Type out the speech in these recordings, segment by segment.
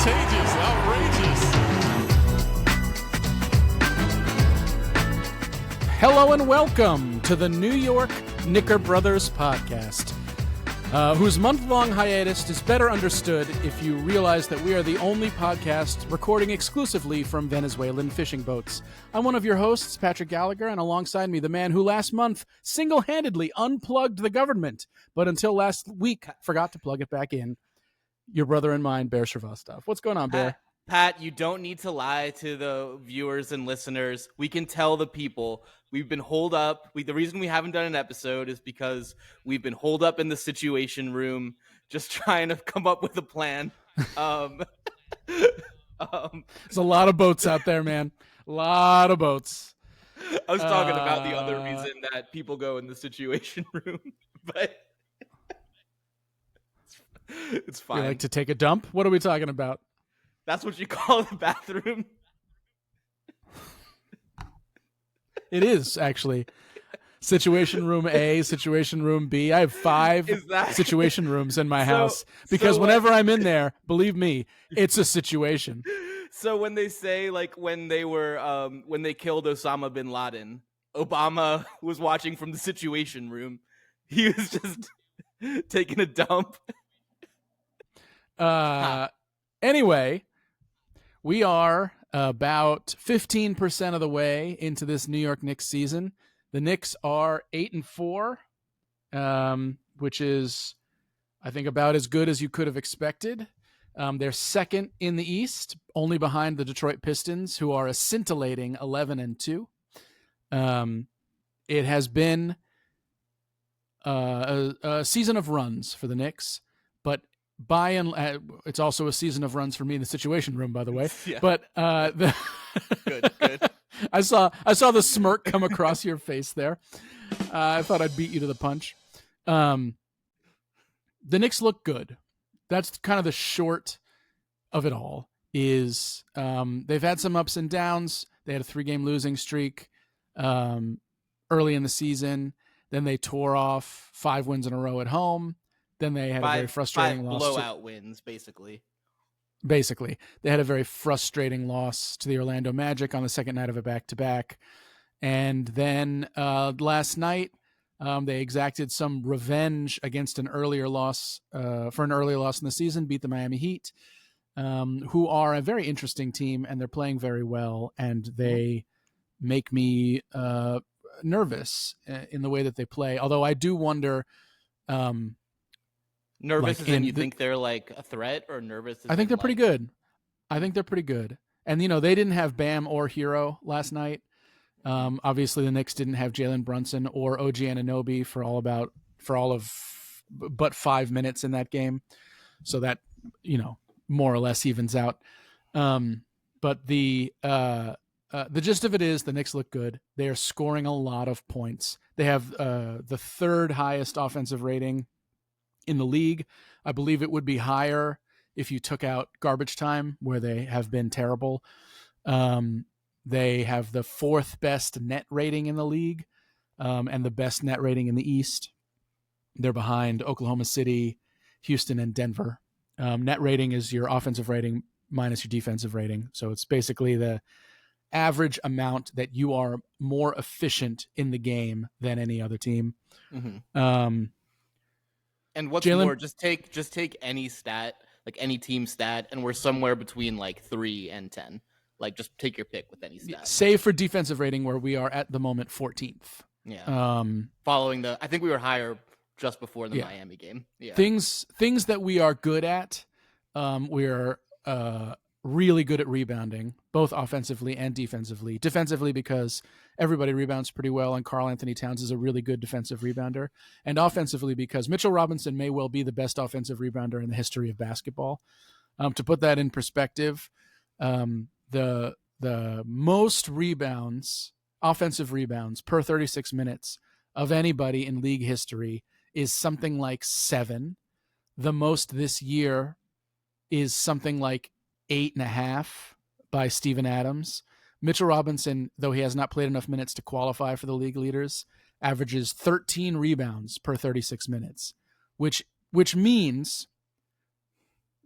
contagious, outrageous. Hello and welcome to the New York Knickerbrothers podcast, whose month-long hiatus is better understood if you realize that we are the only podcast recording exclusively from Venezuelan fishing boats. I'm one of your hosts, Patrick Gallagher, and alongside me, the man who last month single-handedly unplugged the government, but until last week forgot to plug it back in, your brother and mine, Bear Shrivastov. What's going on, Bear? Pat, you don't need to lie to the viewers and listeners. We can tell the people we've been holed up. The reason we haven't done an episode is because we've been holed up in the Situation Room, just trying to come up with a plan. There's a lot of boats out there, man. A lot of boats. I was talking about the other reason that people go in the Situation Room, but it's fine. You like to take a dump? What are we talking about? That's what you call the bathroom? It is, actually. Situation Room A, Situation Room B. I have 5 Situation Rooms in my house because whenever I'm in there, believe me, it's a situation. So when they say, like, when they killed Osama bin Laden, Obama was watching from the Situation Room. He was just taking a dump. Anyway, we are about 15% of the way into this New York Knicks season. The Knicks are 8-4, which is, I think, about as good as you could have expected. They're second in the East, only behind the Detroit Pistons, who are a scintillating 11-2. It has been a season of runs for the Knicks, but it's also a season of runs for me in the Situation Room, by the way. Yeah. But good. I saw the smirk come across your face there. I thought I'd beat you to the punch. The Knicks look good. That's kind of the short of it all. Is they've had some ups and downs. They had a 3-game losing streak early in the season. Then they tore off 5 wins in a row at home. Then they had a very frustrating loss. 5 blowout wins, basically. Basically. They had a very frustrating loss to the Orlando Magic on the second night of a back-to-back. And then last night, they exacted some revenge against an earlier loss, for an earlier loss in the season, beat the Miami Heat, who are a very interesting team, and they're playing very well, and they make me nervous in the way that they play. Although I do wonder... nervous as in you think they're like a threat, or nervous? I think they're pretty good. I think they're pretty good. And, they didn't have Bam or Hero last night. Obviously, the Knicks didn't have Jalen Brunson or OG Anunoby for all of but 5 minutes in that game. So that, more or less evens out. But the gist of it is the Knicks look good. They are scoring a lot of points. They have the 3rd highest offensive rating in the league. I believe it would be higher if you took out garbage time, where they have been terrible. They have the 4th best net rating in the league, and the best net rating in the East. They're behind Oklahoma City, Houston, and Denver. Net rating is your offensive rating minus your defensive rating. So it's basically the average amount that you are more efficient in the game than any other team. Mm-hmm. And what's more, just take any stat, like any team stat, and we're somewhere between like 3 and 10. Like, just take your pick with any stat. Save for defensive rating, where we are at the moment 14th. Yeah. Following I think we were higher just before the Miami game. Yeah. Things that we are good at, we're really good at rebounding, both offensively and defensively. Defensively, because everybody rebounds pretty well, and Karl Anthony Towns is a really good defensive rebounder. And offensively, because Mitchell Robinson may well be the best offensive rebounder in the history of basketball. To put that in perspective, the most rebounds, offensive rebounds per 36 minutes of anybody in league history is something like 7. The most this year is something like 8.5 by Steven Adams. Mitchell Robinson, though he has not played enough minutes to qualify for the league leaders, averages 13 rebounds per 36 minutes, which means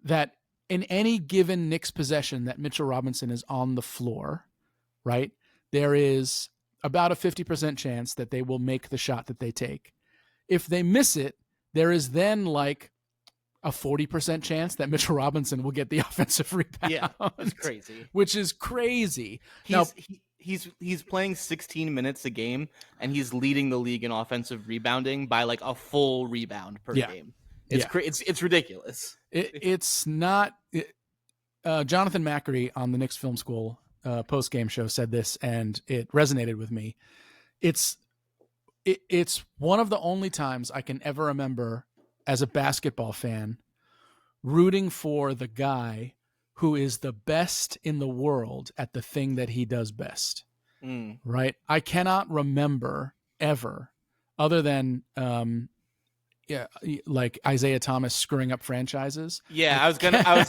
that in any given Knicks possession that Mitchell Robinson is on the floor, right, there is about a 50% chance that they will make the shot that they take. If they miss it, there is then like a 40% chance that Mitchell Robinson will get the offensive rebound. Yeah, it's crazy. Which is crazy. He's playing 16 minutes a game, and he's leading the league in offensive rebounding by like a full rebound per game. It's ridiculous. It's not. Jonathan Macri on the Knicks Film School post game show said this, and it resonated with me. It's one of the only times I can ever remember as a basketball fan rooting for the guy who is the best in the world at the thing that he does best. Right? I cannot remember ever, other than like Isaiah Thomas screwing up franchises. Yeah, I was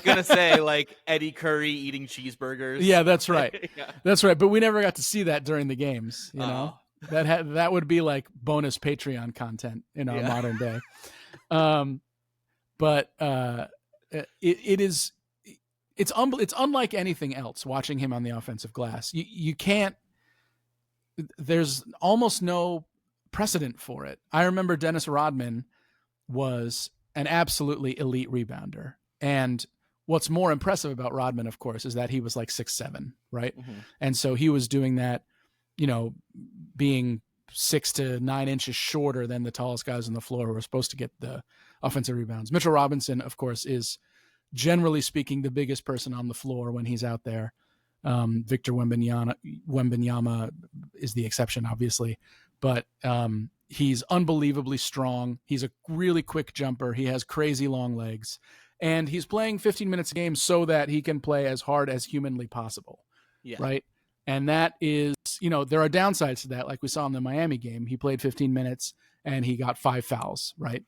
gonna say like Eddie Curry eating cheeseburgers. Yeah, that's right. That's right. But we never got to see that during the games. You know, that would be like bonus Patreon content in our modern day. But it's unlike anything else. Watching him on the offensive glass, you can't. There's almost no precedent for it. I remember Dennis Rodman was an absolutely elite rebounder, and what's more impressive about Rodman, of course, is that he was like 6'7", right? Mm-hmm. And so he was doing that, you know, being 6 to 9 inches shorter than the tallest guys on the floor who were supposed to get the offensive rebounds. Mitchell Robinson, of course, is generally speaking the biggest person on the floor when he's out there. Victor Wembanyama is the exception, obviously, but he's unbelievably strong. He's a really quick jumper. He has crazy long legs, and he's playing 15 minutes a game so that he can play as hard as humanly possible. Yeah. Right. And that is, you know, there are downsides to that. Like we saw in the Miami game, he played 15 minutes and he got 5 fouls. Right.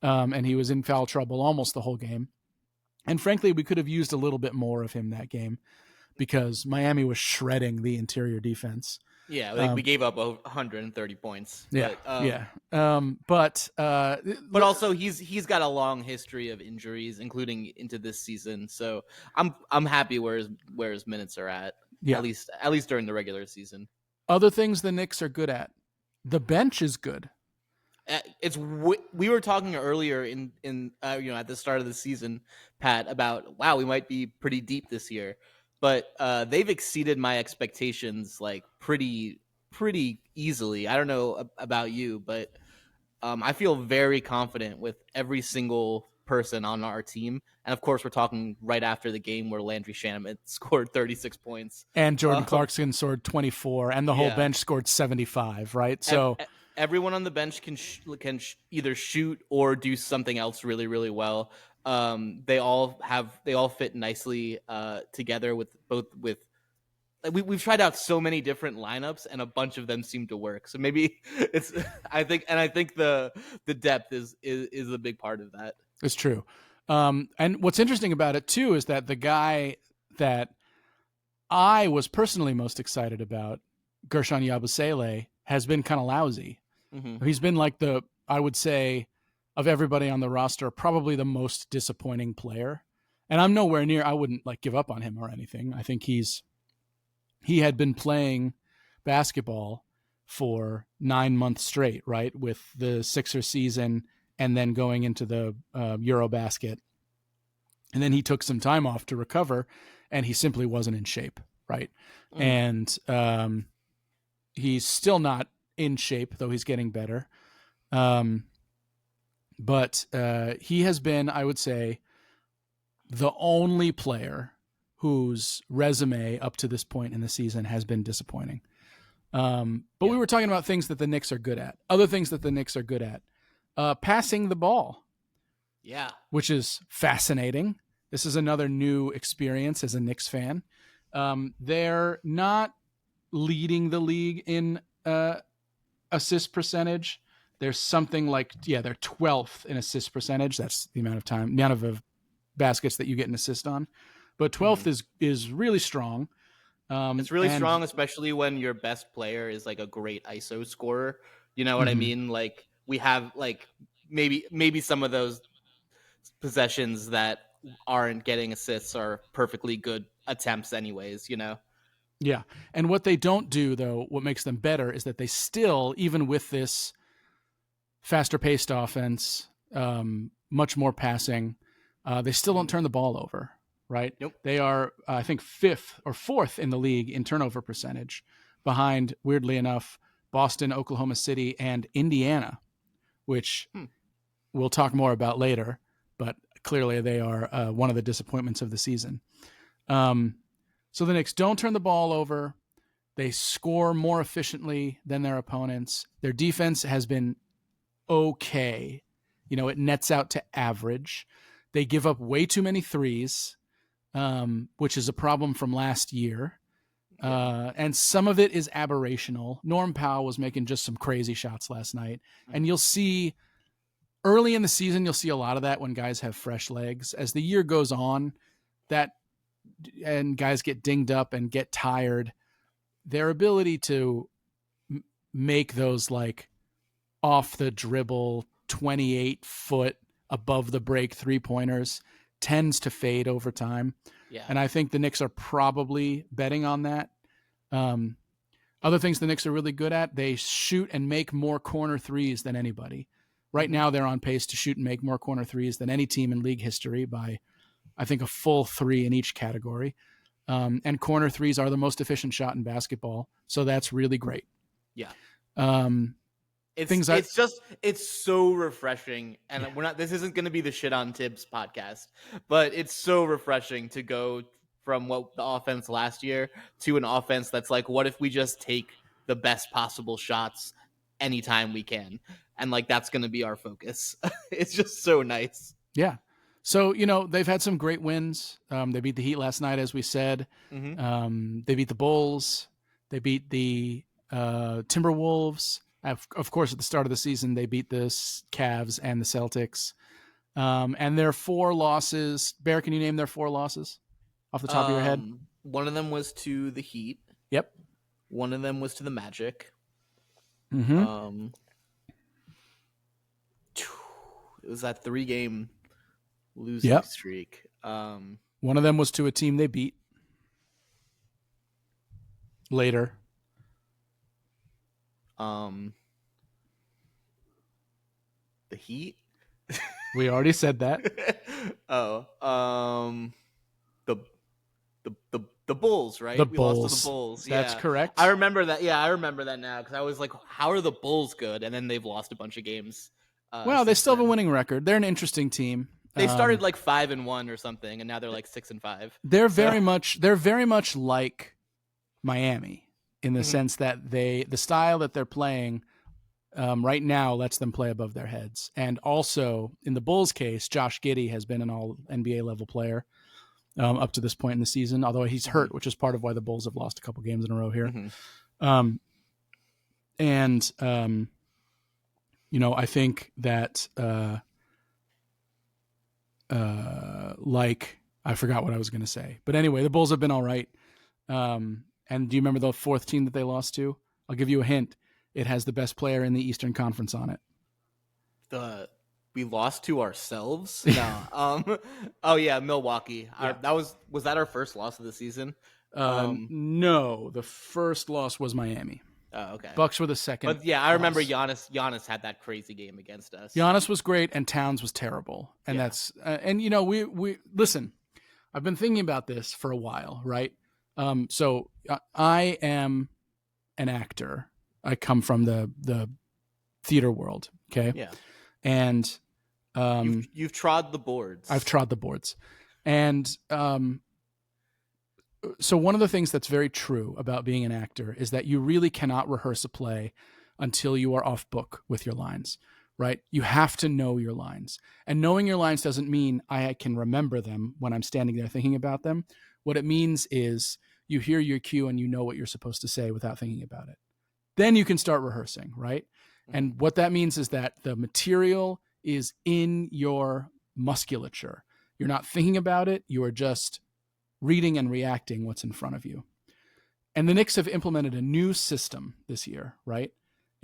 And he was in foul trouble almost the whole game. And frankly, we could have used a little bit more of him that game because Miami was shredding the interior defense. Yeah, like we gave up 130 points. Yeah, but also he's got a long history of injuries, including into this season. So I'm happy where his minutes are at. Yeah. At least during the regular season. Other things the Knicks are good at. The bench is good. We were talking earlier in at the start of the season, Pat, about wow, we might be pretty deep this year. But they've exceeded my expectations like pretty easily. I don't know about you, but I feel very confident with every single person on our team. And of course, we're talking right after the game where Landry Shamet scored 36 points. And Jordan Clarkson scored 24, and the whole bench scored 75, right? So everyone on the bench can either shoot or do something else really, really well. They all fit nicely together with we've tried out so many different lineups and a bunch of them seem to work. So maybe I think the depth is a big part of that. It's true. And what's interesting about it too is that the guy that I was personally most excited about, Gershon Yabusele, has been kind of lousy. Mm-hmm. He's been like I would say, of everybody on the roster, probably the most disappointing player. And I'm nowhere near, I wouldn't like give up on him or anything. I think he had been playing basketball for 9 months straight, right? With the Sixers season and then going into the Eurobasket. And then he took some time off to recover and he simply wasn't in shape, right? Mm. And he's still not in shape, though he's getting better. But he has been, I would say, the only player whose resume up to this point in the season has been disappointing. We were talking about things that the Knicks are good at. Other things that the Knicks are good at. Passing the ball. Yeah. Which is fascinating. This is another new experience as a Knicks fan. They're not leading the league in assist percentage. There's something like, they're 12th in assist percentage. That's the amount of baskets that you get an assist on. But 12th is really strong. It's really strong, especially when your best player is like a great ISO scorer. You know what I mean? Like we have like maybe some of those possessions that aren't getting assists are perfectly good attempts anyways, Yeah. And what they don't do, though, what makes them better is that they still, even with this faster paced offense, much more passing, they still don't turn the ball over, right? Nope. They are, I think, 5th or 4th in the league in turnover percentage, behind, weirdly enough, Boston, Oklahoma City, and Indiana, which we'll talk more about later, but clearly they are one of the disappointments of the season. So the Knicks don't turn the ball over. They score more efficiently than their opponents. Their defense has been okay. It nets out to average. They give up way too many threes, which is a problem from last year. And some of it is aberrational. Norm Powell was making just some crazy shots last night. And you'll see early in the season, you'll see a lot of that when guys have fresh legs. As the year goes on, and guys get dinged up and get tired, their ability to make those like off the dribble 28-foot above the break 3-pointers tends to fade over time. Yeah. And I think the Knicks are probably betting on that. Other things the Knicks are really good at, they shoot and make more corner threes than anybody. Right now, they're on pace to shoot and make more corner threes than any team in league history by, I think, a full 3 in each category. And corner threes are the most efficient shot in basketball. So that's really great. Yeah. It's so refreshing. And this isn't going to be the shit on Tibbs podcast, but it's so refreshing to go from what the offense last year to an offense that's like, what if we just take the best possible shots anytime we can? And like, that's going to be our focus. It's just so nice. Yeah. So, they've had some great wins. They beat the Heat last night, as we said. They beat the Bulls. They beat the Timberwolves. Of course, at the start of the season, they beat the Cavs and the Celtics. And their 4 losses, Bear, can you name their 4 losses off the top of your head? One of them was to the Heat. Yep. One of them was to the Magic. It was that 3-game losing streak. One of them was to a team they beat later. The Heat. We already said that. The Bulls, right? We lost to the Bulls. That's correct. I remember that. Yeah, I remember that now because I was like, how are the Bulls good? And then they've lost a bunch of games. Well, they still have a winning record. They're an interesting team. They started like 5-1 or something, and now they're like 6-5. They're very much like Miami in the sense that the style that they're playing right now lets them play above their heads. And also in the Bulls case, Josh Giddey has been an all NBA level player up to this point in the season, although he's hurt, which is part of why the Bulls have lost a couple games in a row here. I think that I forgot what I was going to say, but anyway, the Bulls have been all right. And do you remember the 4th team that they lost to? I'll give you a hint. It has the best player in the Eastern Conference on it. We lost to ourselves? No. Oh yeah, Milwaukee. Yeah. Was that our first loss of the season? No, the first loss was Miami. Oh, okay. Bucks were the second. But yeah, I remember Giannis had that crazy game against us. Giannis was great and Towns was terrible. And that's we listen. I've been thinking about this for a while, right? So I am an actor. I come from the theater world, okay? Yeah. And you've trod the boards. I've trod the boards. And so one of the things that's very true about being an actor is that you really cannot rehearse a play until you are off book with your lines, right? You have to know your lines. And knowing your lines doesn't mean I can remember them when I'm standing there thinking about them. What it means is you hear your cue and you know what you're supposed to say without thinking about it. Then you can start rehearsing, right? And what that means is that the material is in your musculature. You're not thinking about it. You are just reading and reacting what's in front of you. And the Knicks have implemented a new system this year, right?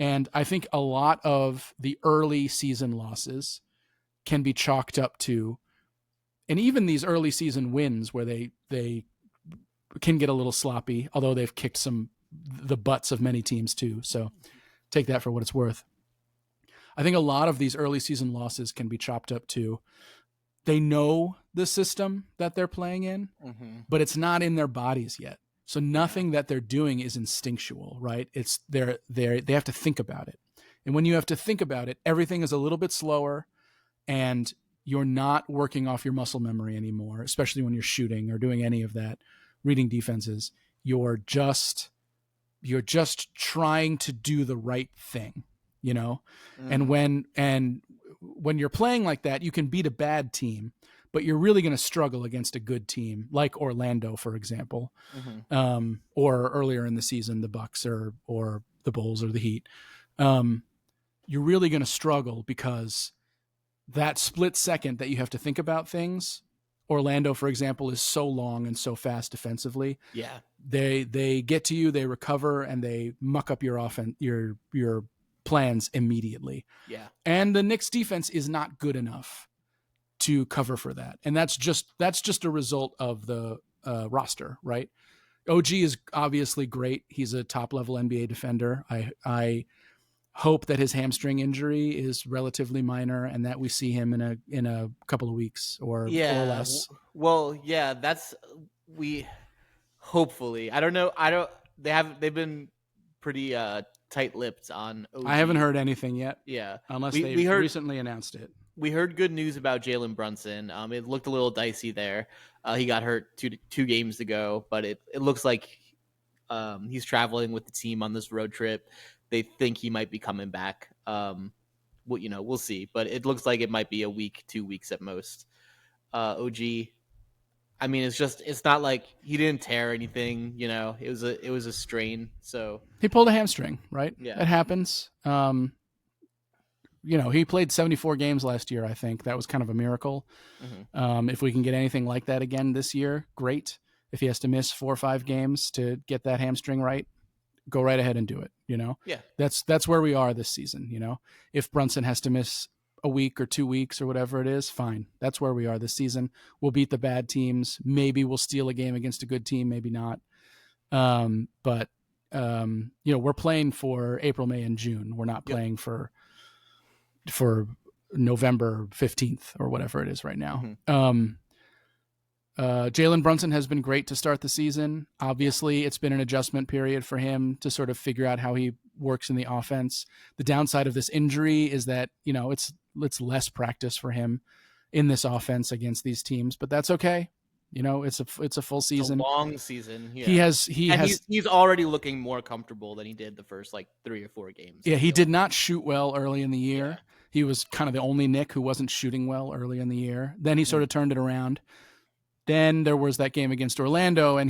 And I think a lot of the early season losses can be chalked up to and even these early season wins where they can get a little sloppy, although they've kicked the butts of many teams too. So take that for what it's worth. I think a lot of these early season losses can be chopped up to they know the system that they're playing in, but it's not in their bodies yet. So nothing that they're doing is instinctual, right? It's they have to think about it. And when you have to think about it, everything is a little bit slower and you're not working off your muscle memory anymore, especially when you're shooting or doing any of that, reading defenses. You're just trying to do the right thing, you know? And when you're playing like that, you can beat a bad team, but you're really going to struggle against a good team like Orlando, for example, or earlier in the season, the Bucks or the Bulls or the Heat. You're really going to struggle because that split second that you have to think about things, Orlando, for example, is so long and so fast defensively. Yeah. They get to you, they recover, and they muck up your offense, your plans immediately. Yeah. And the Knicks defense is not good enough to cover for that. And that's just a result of the roster, right? OG is obviously great. He's a top level NBA defender. I hope that his hamstring injury is relatively minor and that we see him in a couple of weeks or less. Well, yeah, hopefully. I don't know. They've been pretty tight-lipped on OG. I haven't heard anything yet. Yeah. Unless they recently announced it. We heard good news about Jalen Brunson. It looked a little dicey there. He got hurt two games ago, but it looks like he's traveling with the team on this road trip. They think he might be coming back. We'll see, but it looks like it might be a week, 2 weeks at most. OG, I mean, it's not like he didn't tear anything, it was a strain. So he pulled a hamstring, right? Yeah. It happens. He played 74 games last year. I think that was kind of a miracle. If we can get anything like that again this year, great. If he has to miss 4 or 5 games to get that hamstring right, go right ahead and do it. Yeah, that's where we are this season. If Brunson has to miss a week or 2 weeks or whatever it is, fine. That's where we are this season. We'll beat the bad teams. Maybe we'll steal a game against a good team. Maybe not. But we're playing for April, May, and June. We're not playing for November 15th or whatever it is right now. Jalen Brunson has been great to start the season. Obviously, it's been an adjustment period for him to sort of figure out how he works in the offense. The downside of this injury is that, it's less practice for him in this offense against these teams, but that's okay. It's a full season. It's a long season. Yeah. He's already looking more comfortable than he did the first 3 or 4 games. Yeah, he did not shoot well early in the year. Yeah. He was kind of the only Knick who wasn't shooting well early in the year. Then he sort of turned it around. Then there was that game against Orlando, and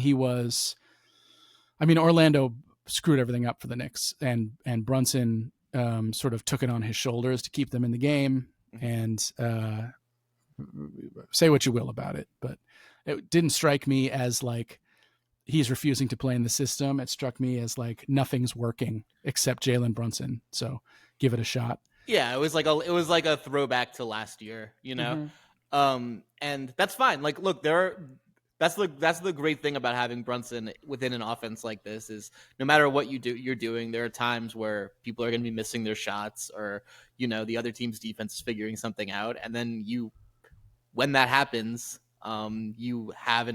Orlando screwed everything up for the Knicks, and Brunson sort of took it on his shoulders to keep them in the game. And say what you will about it, but it didn't strike me as like he's refusing to play in the system. It struck me as like nothing's working except Jalen Brunson. So give it a shot. Yeah, it was like a throwback to last year, and that's fine. Like, look, that's the great thing about having Brunson within an offense like this is no matter what you're doing, there are times where people are going to be missing their shots or, the other team's defense is figuring something out. And then when that happens, you have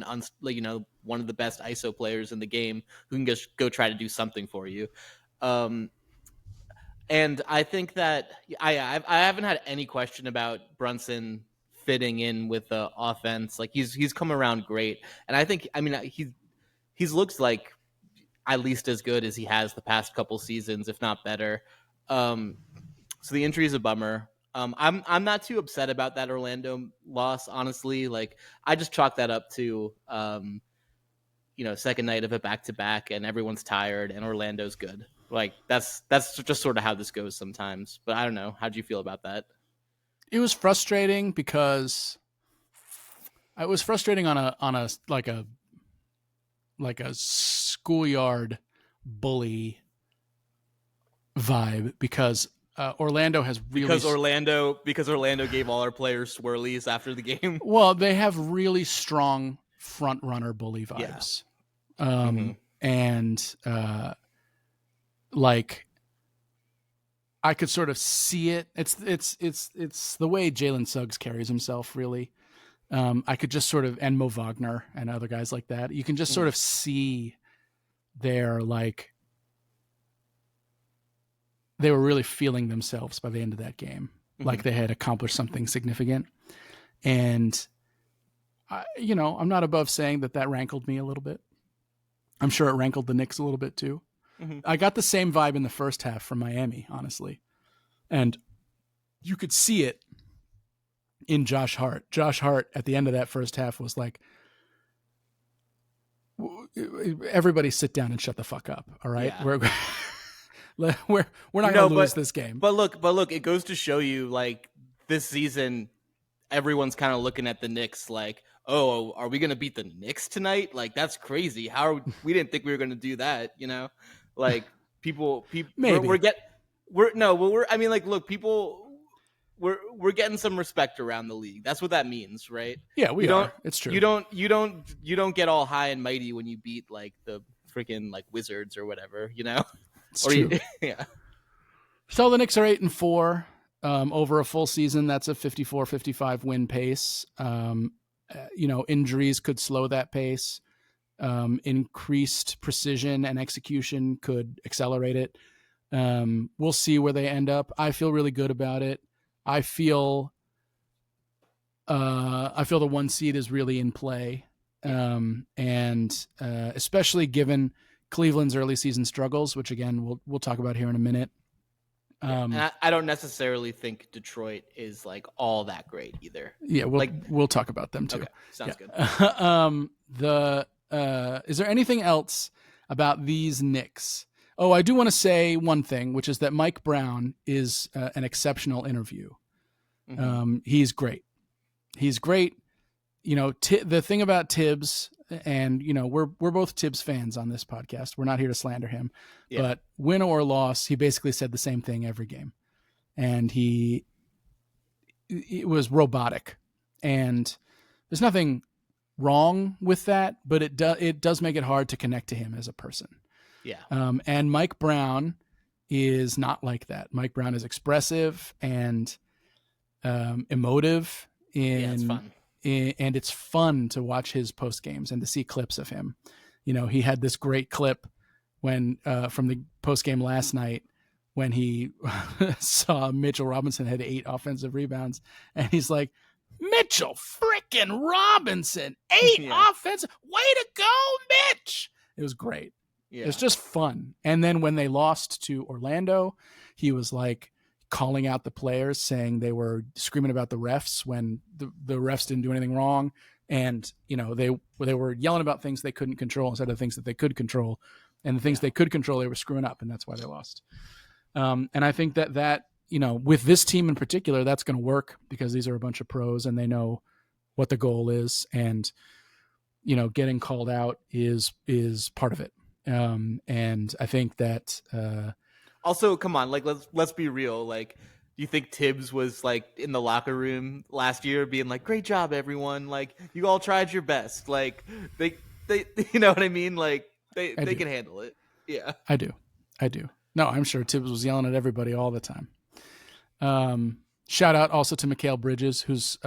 one of the best ISO players in the game who can just go try to do something for you. And I think that I haven't had any question about Brunson fitting in with the offense. Like he's come around great, and I think he's looks like at least as good as he has the past couple seasons, if not better. So the injury is a bummer. I'm not too upset about that Orlando loss, honestly. Like I just chalk that up to second night of a back-to-back, and everyone's tired, and Orlando's good. Like that's just sort of how this goes sometimes. But I don't know. How do you feel about that? It was frustrating because I was frustrating on a schoolyard bully vibe because Orlando has really because Orlando gave all our players swirlies after the game. well, they have really strong front runner bully vibes. And like I could sort of see it. It's the way Jalen Suggs carries himself, really. I could just sort of, and Mo Wagner and other guys like that. You can just sort of see their like they were really feeling themselves by the end of that game, like they had accomplished something significant. And I'm not above saying that rankled me a little bit. I'm sure it rankled the Knicks a little bit too. I got the same vibe in the first half from Miami, honestly. And you could see it in Josh Hart. Josh Hart at the end of that first half was like, everybody sit down and shut the fuck up. All right. Yeah. We're not going to lose this game. But look, it goes to show you, like, this season, everyone's kind of looking at the Knicks like, oh, are we going to beat the Knicks tonight? Like, that's crazy. We didn't think we were going to do that, Like, people maybe we're getting some respect around the league. That's what that means, right? Yeah, we are. It's true. You don't get all high and mighty when you beat like the freaking like Wizards or whatever, It's true. Yeah. So the Knicks are 8-4 over a full season. That's a 54-55 win pace. Injuries could slow that pace. Increased precision and execution could accelerate it. We'll see where they end up. I feel really good about it. I feel the 1 seed is really in play. And especially given Cleveland's early season struggles, which again, we'll talk about here in a minute. And I don't necessarily think Detroit is like all that great either. Yeah. We'll talk about them too. Okay. Sounds good. Is there anything else about these Knicks? Oh, I do want to say one thing, which is that Mike Brown is an exceptional interview. He's great. The thing about Tibbs, and we're both Tibbs fans on this podcast. We're not here to slander him, but win or loss, he basically said the same thing every game, and it was robotic, and there's nothing wrong with that, but it does make it hard to connect to him as a person. Yeah. And Mike Brown is not like that. Mike Brown is expressive and emotive. It's fun. And it's fun to watch his post games and to see clips of him. He had this great clip when from the post game last night when he saw Mitchell Robinson had 8 offensive rebounds, and he's like, Mitchell frickin' Robinson, 8 offensive, way to go, Mitch. It was great. Yeah. It's just fun. And then when they lost to Orlando, he was like calling out the players, saying they were screaming about the refs when the refs didn't do anything wrong. And, they were yelling about things they couldn't control instead of things that they could control. And the things they could control, they were screwing up, and that's why they lost. And I think that with this team in particular, that's going to work because these are a bunch of pros and they know what the goal is. And, getting called out is part of it. And I think that also, come on, like let's be real. Like, do you think Tibbs was like in the locker room last year being like, great job, everyone. Like, you all tried your best. Like they you know what I mean? Like they can handle it. Yeah, I do. No, I'm sure Tibbs was yelling at everybody all the time. Shout out also to Mikal Bridges, who's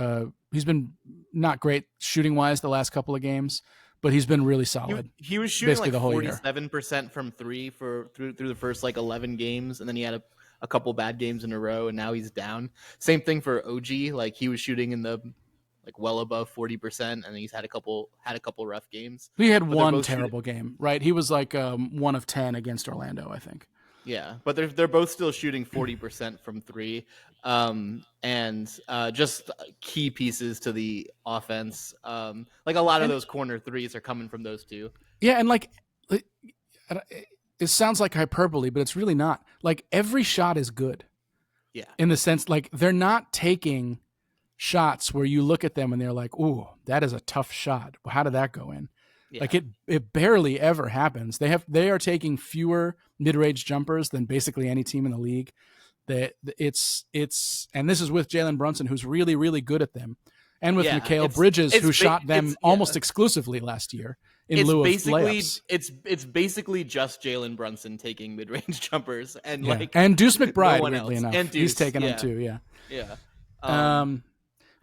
he's been not great shooting wise the last couple of games, but he's been really solid. He was shooting like 47% from 3 through the first like 11 games, and then he had a couple bad games in a row, and now he's down. Same thing for OG. Like, he was shooting in the like well above 40%, and he's had a couple rough games. He had one terrible game, right? He was like 1 of 10 against Orlando, I think. Yeah, but they're both still shooting 40% from 3, and just key pieces to the offense. Like a lot of those corner threes are coming from those two. Yeah, and like it sounds like hyperbole, but it's really not. Like, every shot is good. Yeah, in the sense, like, they're not taking shots where you look at them and they're like, "Ooh, that is a tough shot. How did that go in?" Yeah. Like, it barely ever happens. They are taking fewer mid-range jumpers than basically any team in the league. It's and this is with Jalen Brunson, who's really, really good at them, and with Yeah, Mikal Bridges, who shot them it's almost exclusively last year in it's lieu of basically layups. it's basically just Jalen Brunson taking mid range jumpers and Yeah, like and Deuce no McBride, one weirdly else. enough, And he's Deuce, taking them yeah, too. Yeah. yeah.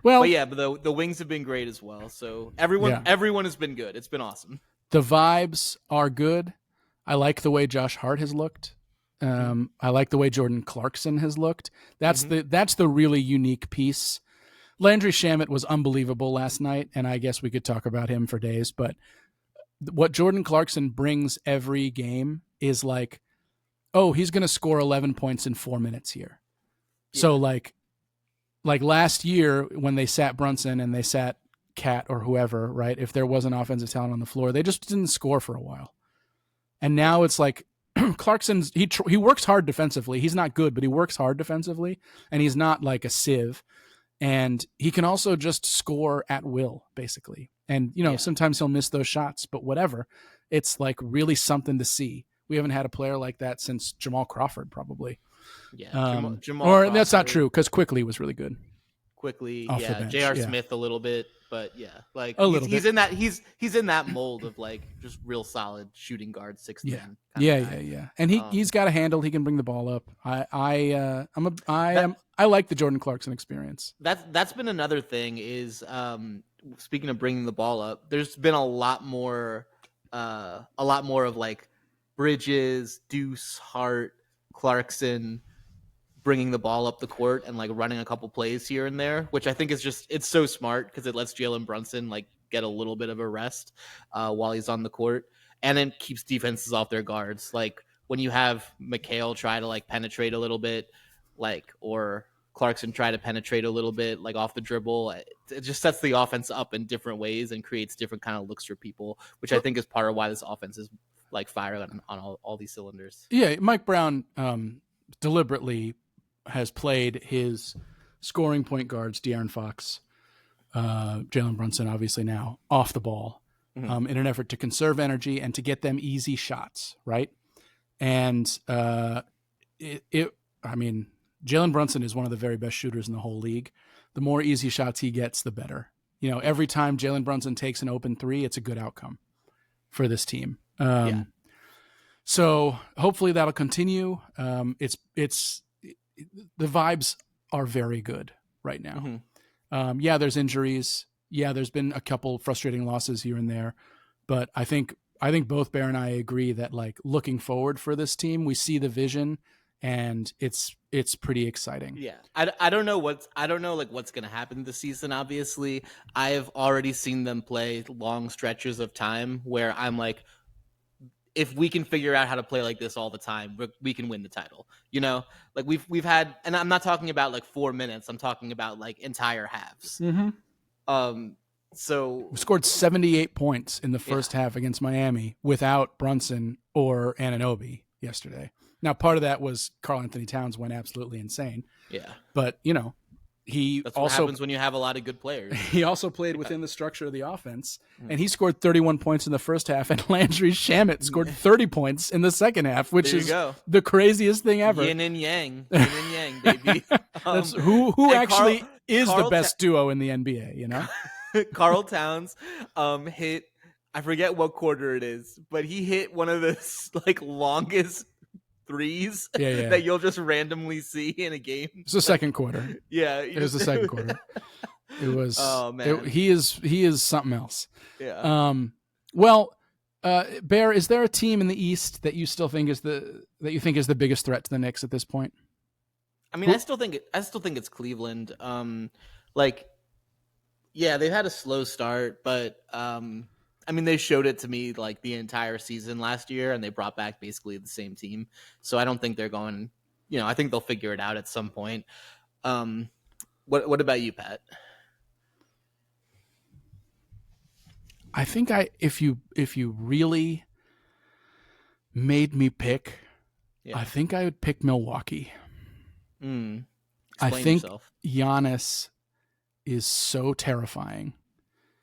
Well, But yeah, but the wings have been great as well. So yeah. everyone has been good. It's been awesome. The vibes are good. I like the way Josh Hart has looked. I like the way Jordan Clarkson has looked. That's the really unique piece. Landry Shamet was unbelievable last night, and I guess we could talk about him for days. But what Jordan Clarkson brings every game is like, oh, he's going to score 11 points in 4 minutes here. Yeah. So like last year when they sat Brunson and they sat Cat or whoever, right? If there wasn't offensive talent on the floor, they just didn't score for a while. And now it's like Clarkson's he works hard defensively. He's not good, but he works hard defensively, and he's not like a sieve. And he can also just score at will, basically. And sometimes he'll miss those shots, but whatever. It's like really something to see. We haven't had a player like that since Jamal Crawford, probably. Yeah, Jamal or Crawford. That's not true because Quickly was really good. Quickly, off yeah. the bench, J.R. yeah. Smith a little bit, but yeah, like he's in that he's in that mold of like just real solid shooting guard 6'10". Yeah. And he's got a handle. He can bring the ball up. I like the Jordan Clarkson experience. That's been another thing is speaking of bringing the ball up, there's been a lot more of like Bridges, Deuce, Hart, Clarkson bringing the ball up the court and like running a couple plays here and there, which I think is it's so smart because it lets Jalen Brunson like get a little bit of a rest while he's on the court, and then keeps defenses off their guards. Like when you have Mikal try to like penetrate a little bit, like, or Clarkson try to penetrate a little bit like off the dribble, it just sets the offense up in different ways and creates different kind of looks for people, which I think is part of why this offense is like firing on all these cylinders. Yeah, Mike Brown deliberately has played his scoring point guards, De'Aaron Fox, Jalen Brunson, obviously now, off the ball in an effort to conserve energy and to get them easy shots, right? And Jalen Brunson is one of the very best shooters in the whole league. The more easy shots he gets, the better. Every time Jalen Brunson takes an open three, it's a good outcome for this team. So hopefully that'll continue. The vibes are very good right now. There's injuries. Yeah, there's been a couple frustrating losses here and there, but I think both Bear and I agree that like looking forward for this team, we see the vision, and it's pretty exciting. Yeah, I don't know what's going to happen this season. Obviously, I have already seen them play long stretches of time where I'm like, if we can figure out how to play like this all the time, we can win the title. Like we've had, and I'm not talking about like 4 minutes. I'm talking about like entire halves. So we scored 78 points in the first half against Miami without Brunson or Anunoby yesterday. Now, part of that was Karl Anthony Towns went absolutely insane. Yeah, but that's what happens when you have a lot of good players. He also played within the structure of the offense, and he scored 31 points in the first half, and Landry Shamet scored 30 points in the second half, which is the craziest thing ever. Yin and yang, baby. That's who actually is the best duo in the NBA, Karl Towns hit, I forget what quarter it is, but he hit one of the like longest threes that you'll just randomly see in a game. It's the second quarter. Yeah, it was the second quarter. It was. Oh man, he is something else. Yeah. Bear, is there a team in the East that you still think is the biggest threat to the Knicks at this point? I mean, I still think it's Cleveland. They've had a slow start, but they showed it to me like the entire season last year, and they brought back basically the same team. So I don't think they're going. I think they'll figure it out at some point. What about you, Pat? I think if you really made me pick, I think I would pick Milwaukee. I think yourself. Giannis is so terrifying.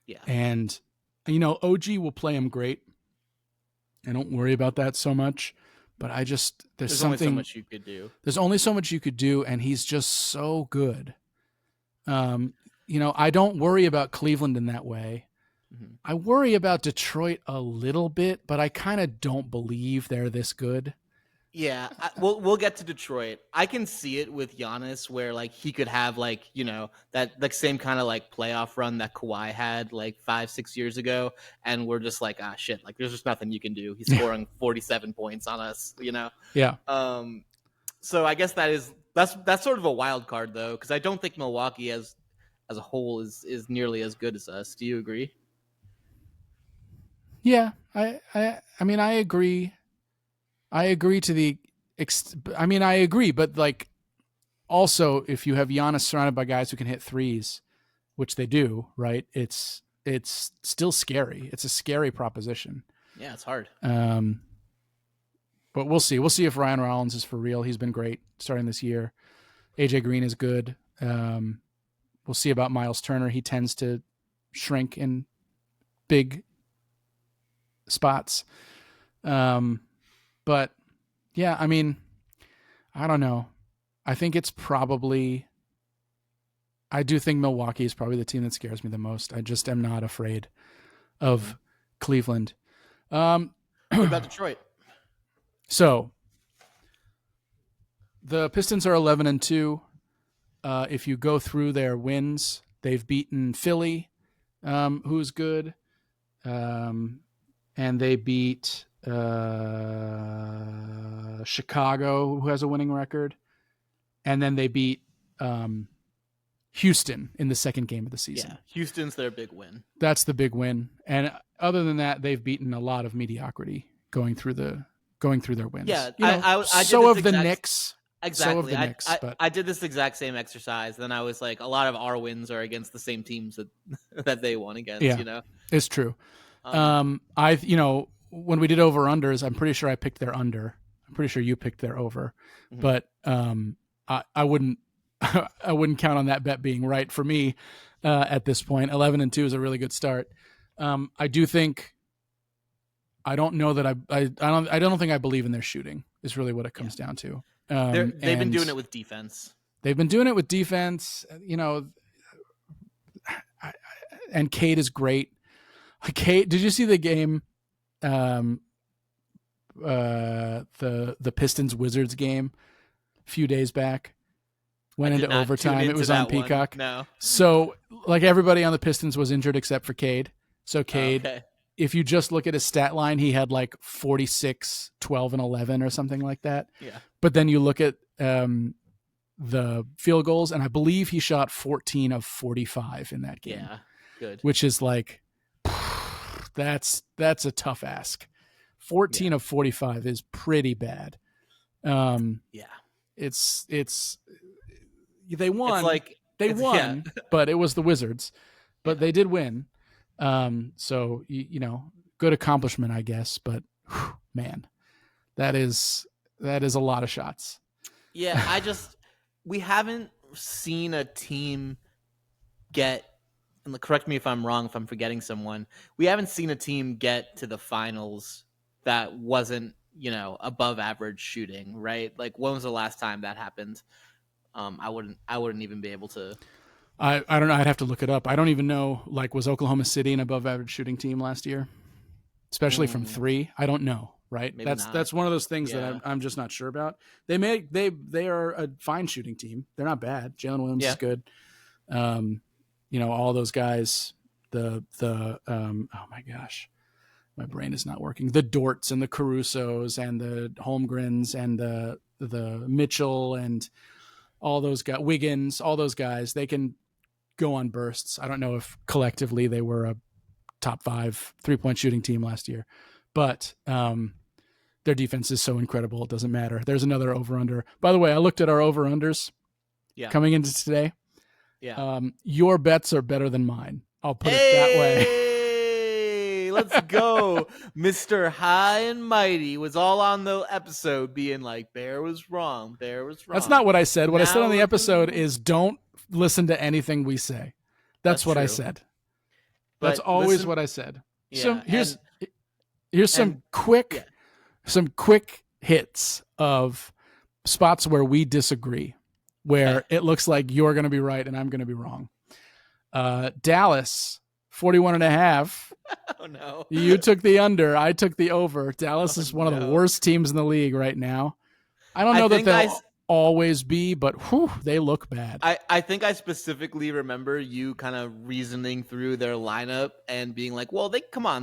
Yeah. And OG will play him great. I don't worry about that so much. but I just There's only so much you could do. There's only so much you could do, and he's just so good. I don't worry about Cleveland in that way. Mm-hmm. I worry about Detroit a little bit, but I kind of don't believe they're this good. Yeah, we'll get to Detroit. I can see it with Giannis where like he could have like, that like same kind of like playoff run that Kawhi had like 5-6 years ago, and we're just like, shit, like there's just nothing you can do. He's scoring 47 points on us, Yeah. So I guess that's sort of a wild card though, because I don't think Milwaukee as a whole is nearly as good as us. Do you agree? Yeah, I mean I agree. I agree to the I agree, but like also if you have Giannis surrounded by guys who can hit threes, which they do, right? It's still scary. It's a scary proposition. Yeah, it's hard. But we'll see. We'll see if Ryan Rollins is for real. He's been great starting this year. AJ Green is good. We'll see about Miles Turner. He tends to shrink in big spots. But yeah, I mean, I don't know. I think it's probably, I do think Milwaukee is probably the team that scares me the most. I just am not afraid of Cleveland. What about Detroit? So the Pistons are 11-2. If you go through their wins, they've beaten Philly, who's good. And they beat Chicago, who has a winning record. And then they beat Houston in the second game of the season. Yeah, Houston's their big win. That's the big win. And other than that, they've beaten a lot of mediocrity going through their wins. Yeah, I so of the Knicks. Exactly. So of the Knicks, I did this exact same exercise. Then I was like, a lot of our wins are against the same teams that they won against. Yeah, it's true. When we did over unders, I'm pretty sure I picked their under. I'm pretty sure you picked their over, mm-hmm. but I wouldn't I wouldn't count on that bet being right for me at this point. 11-2 is a really good start. I do think. I don't know that I don't think I believe in their shooting. Is really what it comes down to. They've been doing it with defense. They've been doing it with defense. And Cade is great. Cade, did you see the game? The Pistons Wizards game a few days back went into overtime. It was on Peacock. No. So like everybody on the Pistons was injured except for Cade. So Cade, if you just look at his stat line, he had like 46, 12, and 11 or something like that. Yeah. But then you look at the field goals, and I believe he shot 14 of 45 in that game. Yeah, good. Which is like, that's a tough ask. 14 of 45 is pretty bad. It's they won. It's like they won, but it was the Wizards. But they did win. So good accomplishment, I guess. But man, that is a lot of shots. Yeah, we haven't seen a team get, and correct me if I'm wrong, if I'm forgetting someone, we haven't seen a team get to the finals that wasn't, above average shooting, right? Like, when was the last time that happened? I wouldn't even be able to. I don't know. I'd have to look it up. I don't even know, like, was Oklahoma City an above average shooting team last year? Especially from three? I don't know. Right. Maybe that's one of those things that I'm just not sure about. They are a fine shooting team. They're not bad. Jalen Williams is good. All those guys, oh my gosh, my brain is not working. The Dorts and the Carusos and the Holmgrens and the Mitchell and all those guys, Wiggins, all those guys, they can go on bursts. I don't know if collectively they were a top 5 3-point shooting team last year, but their defense is so incredible. It doesn't matter. There's another over-under. By the way, I looked at our over-unders coming into today. Yeah. Your bets are better than mine. I'll put it that way. Hey, let's go. Mr. High and Mighty was all on the episode being like, Bear was wrong. Bear was wrong. That's not what I said. What I said on the episode is don't listen to anything we say. That's what true. I said. But that's always what I said. Yeah, so here's some quick hits of spots where we disagree, where it looks like you're going to be right and I'm going to be wrong. Dallas, 41.5. Oh no. You took the under. I took the over. Dallas is one of the worst teams in the league right now. I don't know that they'll always be, but they look bad. I think I specifically remember you kind of reasoning through their lineup and being like, well, they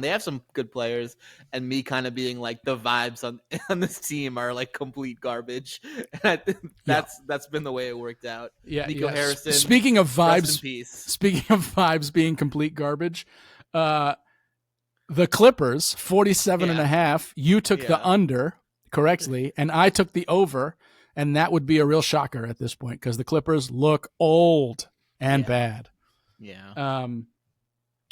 have some good players, and me kind of being like, the vibes on this team are like complete garbage. And I think that's been the way it worked out. Yeah, Nico Harrison. Speaking of vibes, peace. Being complete garbage, the Clippers 47.5. You took the under correctly, and I took the over. And that would be a real shocker at this point because the Clippers look old and bad. Yeah.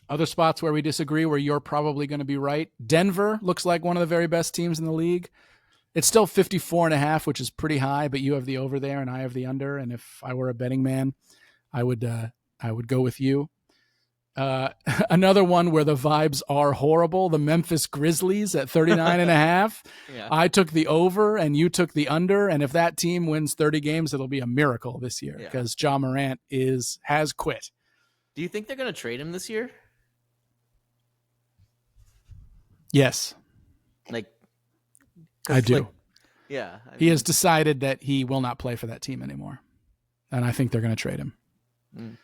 Other spots where we disagree, where you're probably going to be right. Denver looks like one of the very best teams in the league. It's still 54.5, which is pretty high, but you have the over there and I have the under. And if I were a betting man, I would go with you. Another one where the vibes are horrible, the Memphis Grizzlies at 39.5. I took the over and you took the under, and if that team wins 30 games, it'll be a miracle this year because Ja Morant has quit. Do you think they're going to trade him this year? Yes. I do. He has decided that he will not play for that team anymore, and I think they're going to trade him.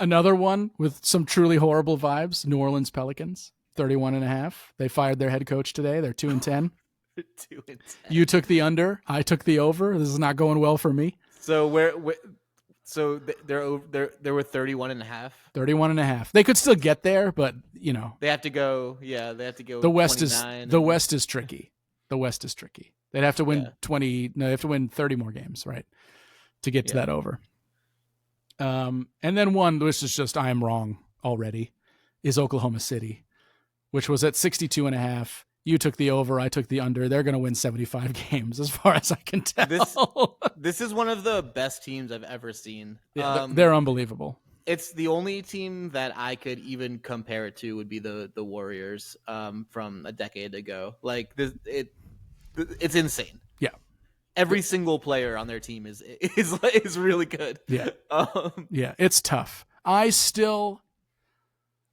Another one with some truly horrible vibes, New Orleans Pelicans, 31.5. They fired their head coach today. They're 2-10. 2-10. You took the under. I took the over. This is not going well for me. So they're were 31.5. 31.5. They could still get there, but they have to go. Yeah, they have to go. The West is tricky. The West is tricky. They'd have to win 20. No, they have to win 30 more games, right, to get to that over. And then one, which is just I am wrong already, is Oklahoma City, which was at 62.5. You took the over, I took the under. They're going to win 75 games as far as I can tell. This is one of the best teams I've ever seen. Yeah, they're unbelievable. It's the only team that I could even compare it to would be the Warriors from a decade ago. Like it's insane. Yeah. Every single player on their team is really good. Yeah. Yeah, it's tough. I still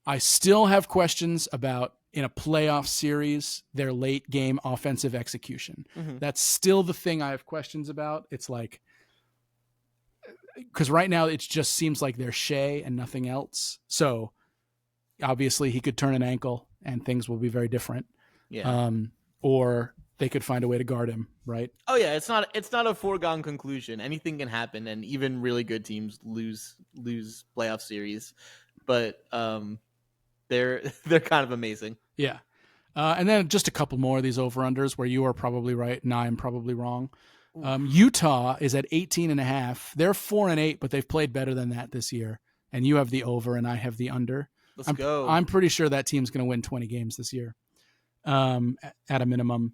have questions about, in a playoff series, their late game offensive execution. Mm-hmm. That's still the thing I have questions about. It's like, because right now it just seems like they're Shea and nothing else. So obviously he could turn an ankle and things will be very different. Yeah. Or they could find a way to guard him, right? Oh yeah, it's not a foregone conclusion. Anything can happen, and even really good teams lose playoff series. But they're kind of amazing. Yeah. And then just a couple more of these over-unders where you are probably right and I'm probably wrong. Utah is at 18.5. They're 4-8, but they've played better than that this year. And you have the over and I have the under. Let's go. I'm pretty sure that team's going to win 20 games this year, at a minimum.